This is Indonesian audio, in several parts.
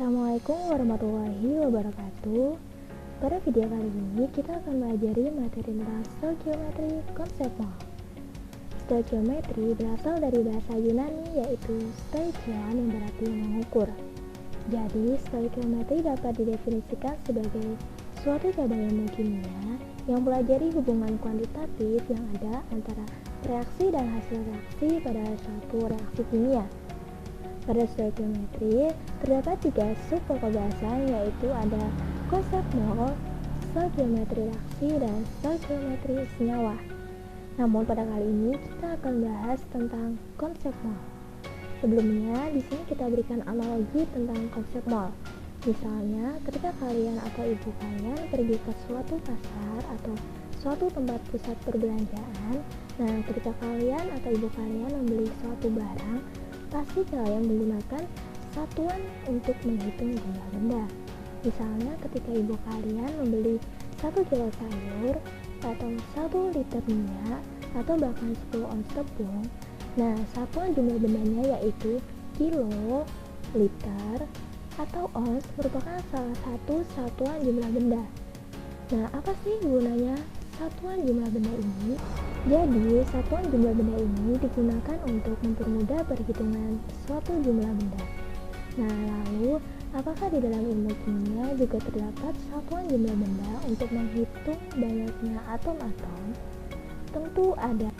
Assalamualaikum warahmatullahi wabarakatuh. Pada video kali ini kita akan mempelajari materi tentang stoikiometri konsep mol. Stoikiometri berasal dari bahasa Yunani yaitu stoikion yang berarti mengukur. Jadi stoikiometri dapat didefinisikan sebagai suatu cabang ilmu kimia yang mempelajari hubungan kuantitatif yang ada antara reaksi dan hasil reaksi pada suatu reaksi kimia. Pada stoikiometri terdapat 3 subpokok bahasan, yaitu ada konsep mol, stoikiometri reaksi, dan stoikiometri senyawa. Namun pada kali ini kita akan bahas tentang konsep mol. Sebelumnya di sini kita berikan analogi tentang konsep mol. Misalnya ketika kalian atau ibu kalian pergi ke suatu pasar atau suatu tempat pusat perbelanjaan, nah ketika kalian atau ibu kalian membeli suatu barang, pasti kalian menggunakan satuan untuk menghitung jumlah benda. Misalnya ketika ibu kalian membeli 1 kilo sayur atau 1 liter minyak atau bahkan 10 ons tepung, nah satuan jumlah bendanya yaitu kilo, liter, atau ons merupakan salah satu satuan jumlah benda. Nah apa sih gunanya satuan jumlah benda ini? Jadi, satuan jumlah benda ini digunakan untuk mempermudah perhitungan suatu jumlah benda. Nah, lalu, apakah di dalam ilmu kimia juga terdapat satuan jumlah benda untuk menghitung banyaknya atom-atom? Tentu ada.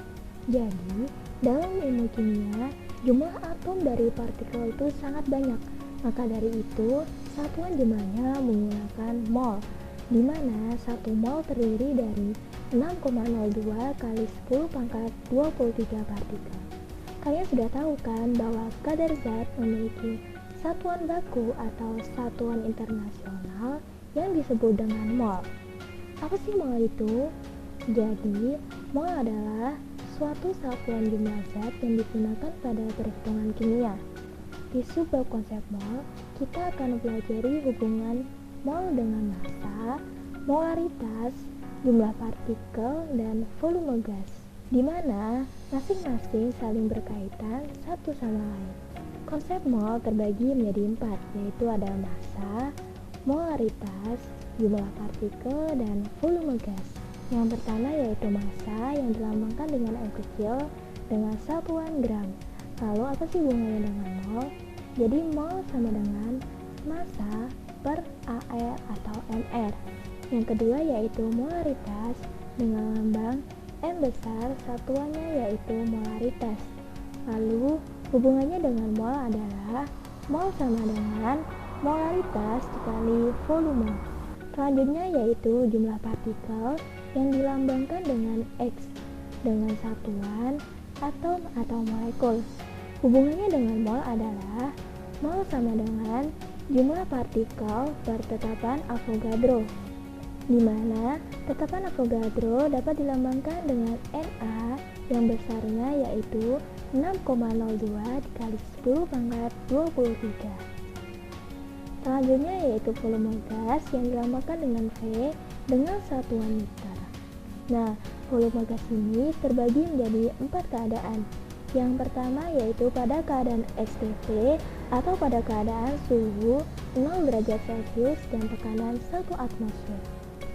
Jadi, dalam ilmu kimia, jumlah atom dari partikel itu sangat banyak. Maka dari itu, satuan jumlahnya menggunakan mol, di mana 1 mol terdiri dari 6,02 kali 10 pangkat 23 partikel. Kalian sudah tahu kan bahwa kadar zat memiliki satuan baku atau satuan internasional yang disebut dengan mol. Apa sih mol itu? Jadi, mol adalah suatu satuan jumlah zat yang digunakan pada perhitungan kimia. Di subbab konsep mol, kita akan mempelajari hubungan mol dengan massa, molaritas, jumlah partikel, dan volume gas, di mana masing-masing saling berkaitan satu sama lain. Konsep mol terbagi menjadi 4, yaitu ada massa, molaritas, jumlah partikel, dan volume gas. Yang pertama yaitu massa yang dilambangkan dengan M kecil dengan satuan gram. Lalu apa sih hubungannya dengan mol? Jadi mol sama dengan massa per AR atau MR. Yang kedua yaitu molaritas dengan lambang M besar, satuannya yaitu molaritas. Lalu hubungannya dengan mol adalah mol sama dengan molaritas dikali volume. Selanjutnya yaitu jumlah partikel yang dilambangkan dengan X dengan satuan atom atau molekul. Hubungannya dengan mol adalah mol sama dengan jumlah partikel per tetapan Avogadro, di mana tetapan Avogadro dapat dilambangkan dengan Na yang besarnya yaitu 6,02 dikali 10 pangkat 23. Selanjutnya yaitu volume gas yang dilambangkan dengan V dengan satuan liter. Nah, volume gas ini terbagi menjadi 4 keadaan. Yang pertama yaitu pada keadaan STP atau pada keadaan suhu 0 derajat Celcius dan tekanan 1 atmosfer,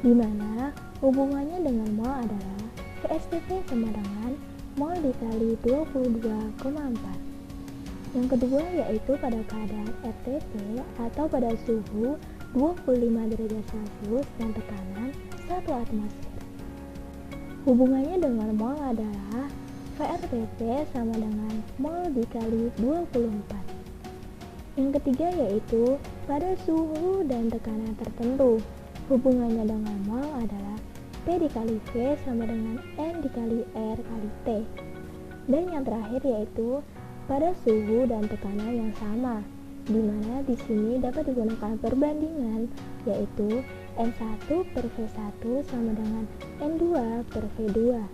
di mana hubungannya dengan mol adalah VSTP sama dengan mol dikali 22,4. Yang kedua yaitu pada keadaan FTP atau pada suhu 25 derajat Celcius dan tekanan 1 atmosfer. Hubungannya dengan mol adalah VRTP sama dengan mol dikali 24. Yang ketiga yaitu pada suhu dan tekanan tertentu. Hubungannya dengan mol adalah P dikali V sama dengan N dikali R kali T. Dan yang terakhir yaitu pada suhu dan tekanan yang sama, di mana di sini dapat digunakan perbandingan yaitu N1 per V1 sama dengan N2 per V2.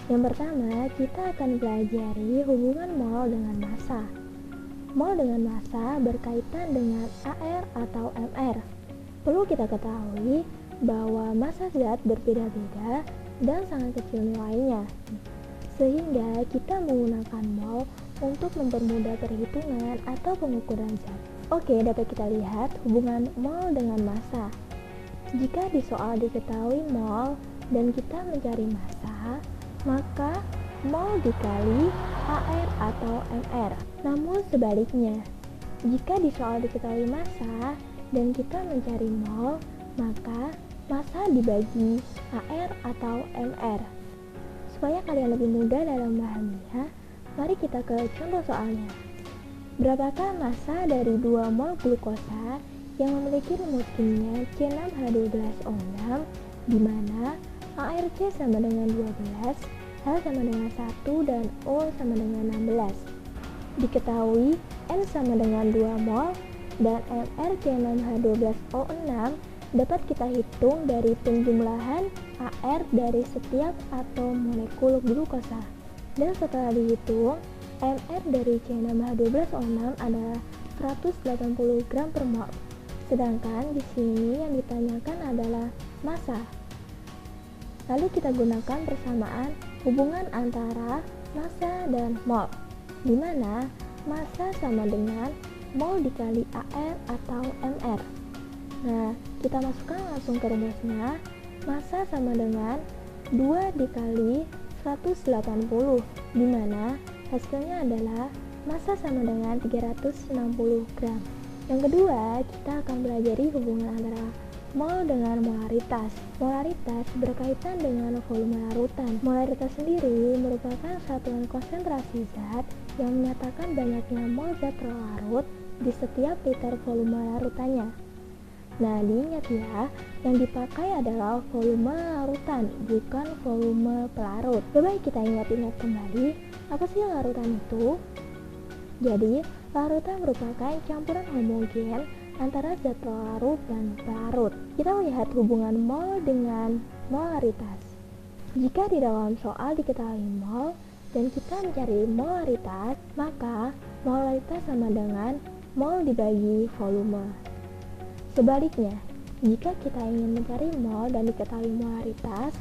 Yang pertama, kita akan pelajari hubungan mol dengan massa. Mol dengan massa berkaitan dengan AR atau MR. Perlu kita ketahui bahwa massa zat berbeda-beda dan sangat kecil nilainya, sehingga kita menggunakan mol untuk mempermudah perhitungan atau pengukuran zat. Oke, dapat kita lihat hubungan mol dengan massa. Jika di soal diketahui mol dan kita mencari massa, maka mol dikali AR atau MR. Namun sebaliknya, jika di soal diketahui massa dan kita mencari mol, maka massa dibagi AR atau MR. Supaya kalian lebih mudah dalam memahaminya, mari kita ke contoh soalnya. Berapakah massa dari 2 mol glukosa yang memiliki rumus kimia C6H12O6 di mana ARC sama dengan 12, H sama dengan 1, dan O sama dengan 16. Diketahui N sama dengan 2 mol dan MR C6H12O6 dapat kita hitung dari penjumlahan AR dari setiap atom molekul glukosa. Dan setelah dihitung, MR dari C6H12O6 adalah 180 gram per mol. Sedangkan di sini yang ditanyakan adalah massa. Lalu kita gunakan persamaan hubungan antara massa dan mol, di mana massa sama dengan mol dikali AR atau MR. Nah, kita masukkan langsung ke rumusnya. Massa sama dengan 2 dikali 180, di mana hasilnya adalah massa sama dengan 360 gram. Yang kedua, kita akan pelajari hubungan antara mol dengan molaritas. Molaritas berkaitan dengan volume larutan. Molaritas sendiri merupakan satuan konsentrasi zat yang menyatakan banyaknya mol zat terlarut di setiap liter volume larutannya. Nah, diingat ya, yang dipakai adalah volume larutan, bukan volume pelarut. Coba kita ingat-ingat kembali, apa sih larutan itu? Jadi, larutan merupakan campuran homogen antara zat pelarut dan pelarut. Kita lihat hubungan mol dengan molaritas. Jika di dalam soal diketahui mol dan kita mencari molaritas, maka molaritas sama dengan mol dibagi volume. Sebaliknya, jika kita ingin mencari mol dan diketahui molaritas,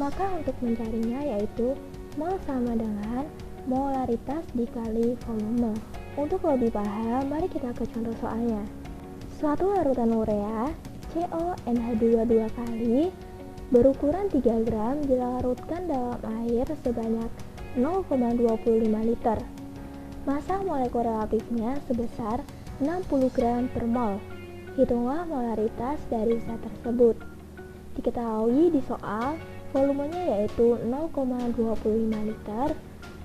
maka untuk mencarinya yaitu mol sama dengan molaritas dikali volume. Untuk lebih paham, mari kita ke contoh soalnya. Suatu larutan urea CONH2 dua kali berukuran 3 gram dilarutkan dalam air sebanyak 0,25 liter. Massa molekul relatifnya sebesar 60 gram per mol. Hitunglah molaritas dari zat tersebut. Diketahui di soal volumenya yaitu 0,25 liter,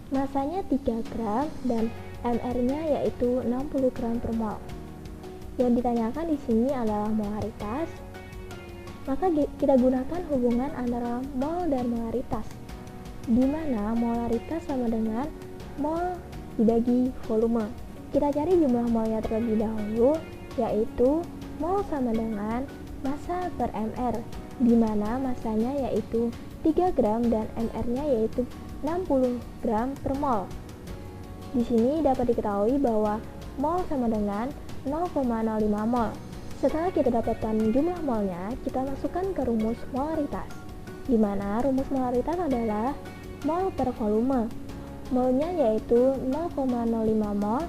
massanya 3 gram dan MR-nya yaitu 60 gram per mol. Yang ditanyakan di sini adalah molaritas. Maka kita gunakan hubungan antara mol dan molaritas, di mana molaritas sama dengan mol dibagi volume. Kita cari jumlah molnya terlebih dahulu, yaitu mol sama dengan massa per mr, di mana massanya yaitu 3 gram dan mr-nya yaitu 60 gram per mol. Di sini dapat diketahui bahwa mol sama dengan 0,05 mol. Setelah kita dapatkan jumlah molnya, kita masukkan ke rumus molaritas, di mana rumus molaritas adalah mol per volume. Molnya yaitu 0,05 mol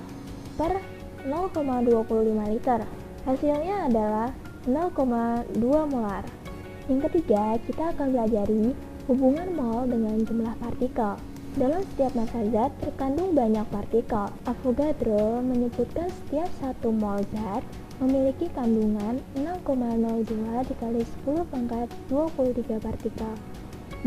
per 0,25 liter. Hasilnya adalah 0,2 molar. Yang ketiga, kita akan pelajari hubungan mol dengan jumlah partikel. Dalam setiap massa zat terkandung banyak partikel. Avogadro menyebutkan setiap 1 mol zat memiliki kandungan 6,02 dikali 10 pangkat 23 partikel,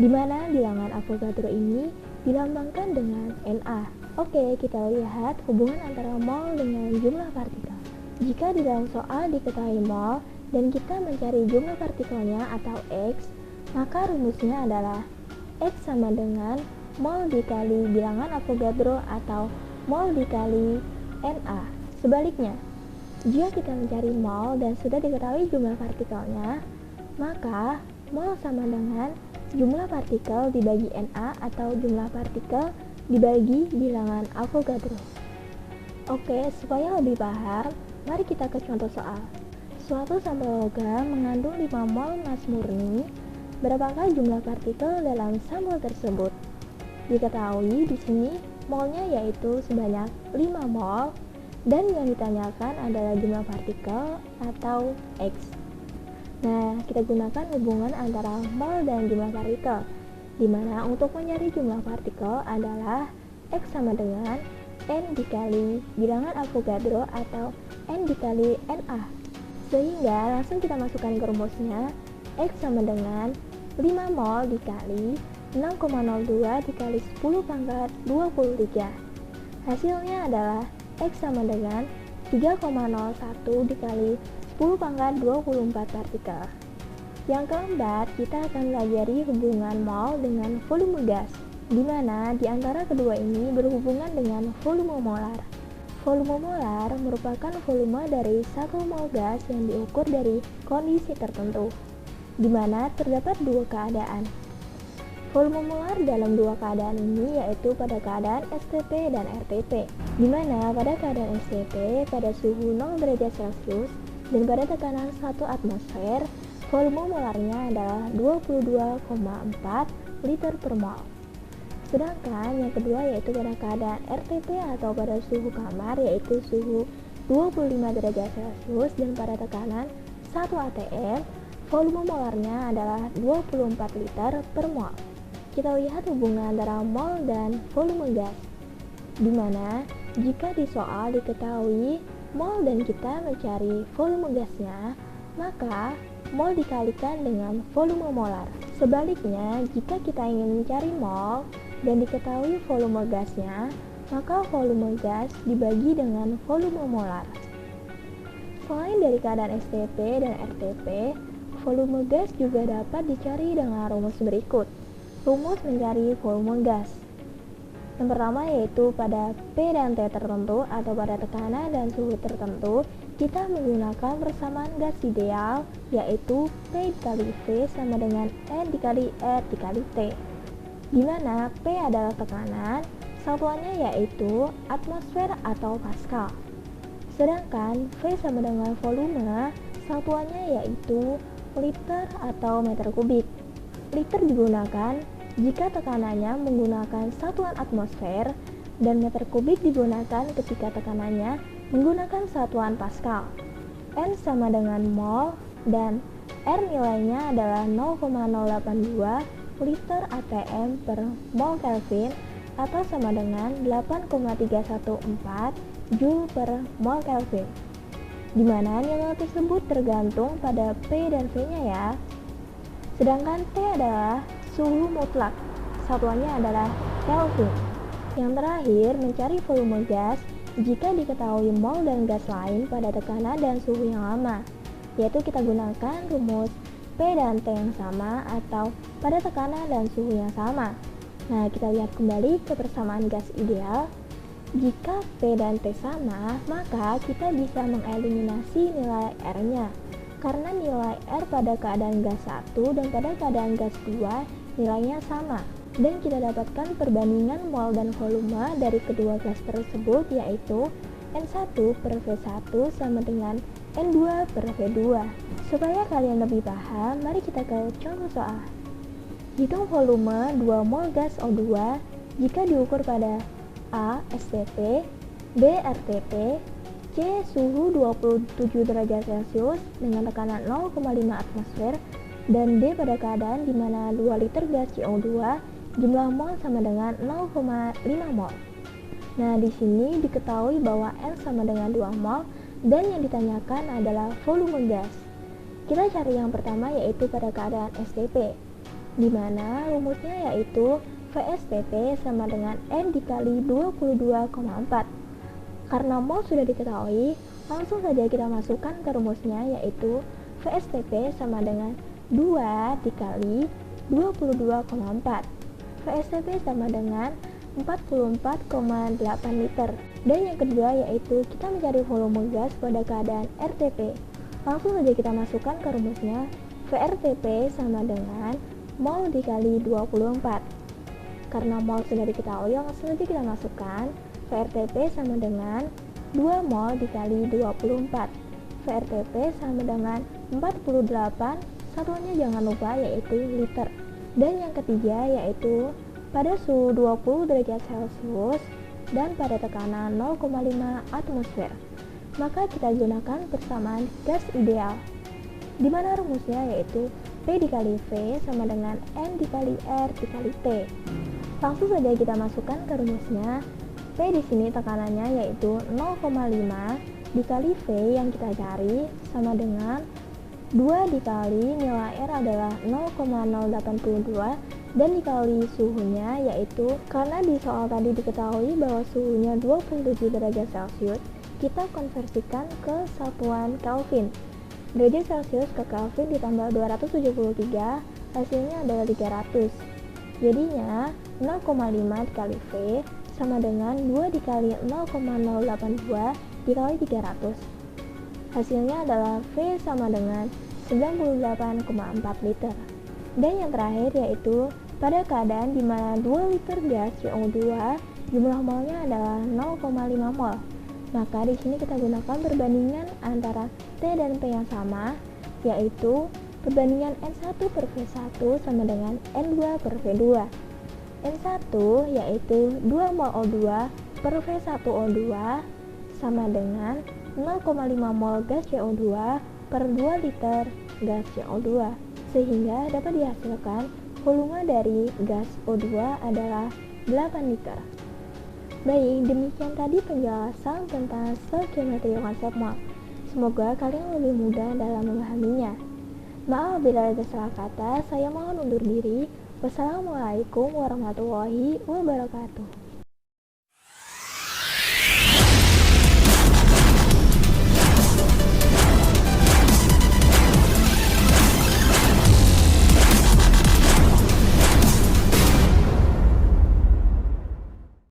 di mana bilangan Avogadro ini dilambangkan dengan Na. Oke, kita lihat hubungan antara mol dengan jumlah partikel. Jika di dalam soal diketahui mol dan kita mencari jumlah partikelnya atau X, maka rumusnya adalah X sama dengan mol dikali bilangan Avogadro atau mol dikali Na. Sebaliknya, jika kita mencari mol dan sudah diketahui jumlah partikelnya, maka mol sama dengan jumlah partikel dibagi Na atau jumlah partikel dibagi bilangan Avogadro. Oke, supaya lebih paham, mari kita ke contoh soal. Suatu sampel logam mengandung 5 mol mas murni. Berapakah jumlah partikel dalam sampel tersebut? Diketahui di sini molnya yaitu sebanyak 5 mol dan yang ditanyakan adalah jumlah partikel atau X. Nah, kita gunakan hubungan antara mol dan jumlah partikel, di mana untuk mencari jumlah partikel adalah X sama dengan N dikali bilangan Avogadro atau N dikali NA. Sehingga langsung kita masukkan ke rumusnya, X sama dengan 5 mol dikali 6,02 dikali 10 pangkat 23. Hasilnya adalah X sama dengan 3,01 dikali 10 pangkat 24 partikel. Yang keempat, kita akan pelajari hubungan mol dengan volume gas, di mana di antara kedua ini berhubungan dengan volume molar. Volume molar merupakan volume dari 1 mol gas yang diukur dari kondisi tertentu, di mana terdapat dua keadaan. Volume molar dalam dua keadaan ini yaitu pada keadaan STP dan RTP, di mana pada keadaan STP pada suhu 0 derajat Celcius dan pada tekanan 1 atmosfer, volume molarnya adalah 22,4 liter per mol. Sedangkan yang kedua yaitu pada keadaan RTP atau pada suhu kamar yaitu suhu 25 derajat Celcius dan pada tekanan 1 atm, volume molarnya adalah 24 liter per mol. Kita lihat hubungan antara mol dan volume gas, di mana jika di soal diketahui mol dan kita mencari volume gasnya, maka mol dikalikan dengan volume molar. Sebaliknya, jika kita ingin mencari mol dan diketahui volume gasnya, maka volume gas dibagi dengan volume molar. Selain dari keadaan STP dan RTP, volume gas juga dapat dicari dengan rumus berikut. Rumus mencari volume gas. Yang pertama yaitu pada P dan T tertentu atau pada tekanan dan suhu tertentu, kita menggunakan persamaan gas ideal yaitu P dikali V sama dengan N dikali R dikali T, di mana P adalah tekanan, satuannya yaitu atmosfer atau Pascal. Sedangkan V sama dengan volume, satuannya yaitu liter atau meter kubik. Liter digunakan jika tekanannya menggunakan satuan atmosfer dan meter kubik digunakan ketika tekanannya menggunakan satuan Pascal. N sama dengan mol dan R nilainya adalah 0,082 liter atm per mol Kelvin atau sama dengan 8,314 Joule per mol Kelvin, di mana nilai tersebut tergantung pada P dan V-nya ya. Sedangkan T adalah suhu mutlak, satuannya adalah Kelvin. Yang terakhir, mencari volume gas jika diketahui mol dan gas lain pada tekanan dan suhu yang sama, yaitu kita gunakan rumus P dan T yang sama atau pada tekanan dan suhu yang sama. Nah, kita lihat kembali ke persamaan gas ideal. Jika P dan T sama, maka kita bisa mengeliminasi nilai R-nya, karena nilai R pada keadaan gas 1 dan pada keadaan gas 2 nilainya sama. Dan kita dapatkan perbandingan mol dan volume dari kedua gas tersebut yaitu N1 per V1 sama dengan N2 per V2. Supaya kalian lebih paham, mari kita ke contoh soal. Hitung volume 2 mol gas O2 jika diukur pada A. STP, B. RTP, C. Suhu 27 derajat Celcius dengan tekanan 0,5 atmosfer, dan D. pada keadaan di mana 2 liter gas CO2 jumlah mol sama dengan 0,5 mol. Nah, di sini diketahui bahwa N sama dengan 2 mol dan yang ditanyakan adalah volume gas. Kita cari yang pertama yaitu pada keadaan STP, di mana rumusnya yaitu VSTP sama dengan N dikali 22,4. Karena mol sudah diketahui, langsung saja kita masukkan ke rumusnya yaitu VSTP sama dengan 2 dikali 22,4. VSTP sama dengan 44,8 liter. Dan yang kedua yaitu kita mencari volume gas pada keadaan RTP. Langsung saja kita masukkan ke rumusnya VRTP sama dengan mol dikali 24. Karena mol sudah diketahui, langsung saja kita masukkan VRTP sama dengan 2 mol dikali 24. VRTP sama dengan 48, satuannya jangan lupa yaitu liter. Dan yang ketiga yaitu pada suhu 20 derajat Celcius, dan pada tekanan 0,5 atmosfer. Maka kita gunakan persamaan gas ideal, di mana rumusnya yaitu P dikali V sama dengan N dikali R dikali T. Langsung saja kita masukkan ke rumusnya. P di sini tekanannya yaitu 0,5 dikali V yang kita cari sama dengan 2 dikali nilai R adalah 0,082 dan dikali suhunya, yaitu karena di soal tadi diketahui bahwa suhunya 27 derajat Celcius, kita konversikan ke satuan Kelvin. Derajat Celcius ke Kelvin ditambah 273, hasilnya adalah 300. Jadinya 0,5 dikali V sama dengan 2 dikali 0,082 dikali 300. Hasilnya adalah V sama dengan 98,4 liter. Dan yang terakhir yaitu pada keadaan di mana 2 liter gas CO2 jumlah molnya adalah 0,5 mol. Maka di sini kita gunakan perbandingan antara T dan P yang sama, yaitu perbandingan N1 per V1 sama dengan N2 per V2. N1 yaitu 2 mol O2 per V1 O2 sama dengan 0,5 mol gas CO2 per 2 liter gas CO2, sehingga dapat dihasilkan volume dari gas O2 adalah 8 liter. Baik, demikian tadi penjelasan tentang stoikiometri konsep mol. Semoga kalian lebih mudah dalam memahaminya. Maaf bila ada salah kata, saya mohon undur diri. Wassalamualaikum warahmatullahi wabarakatuh.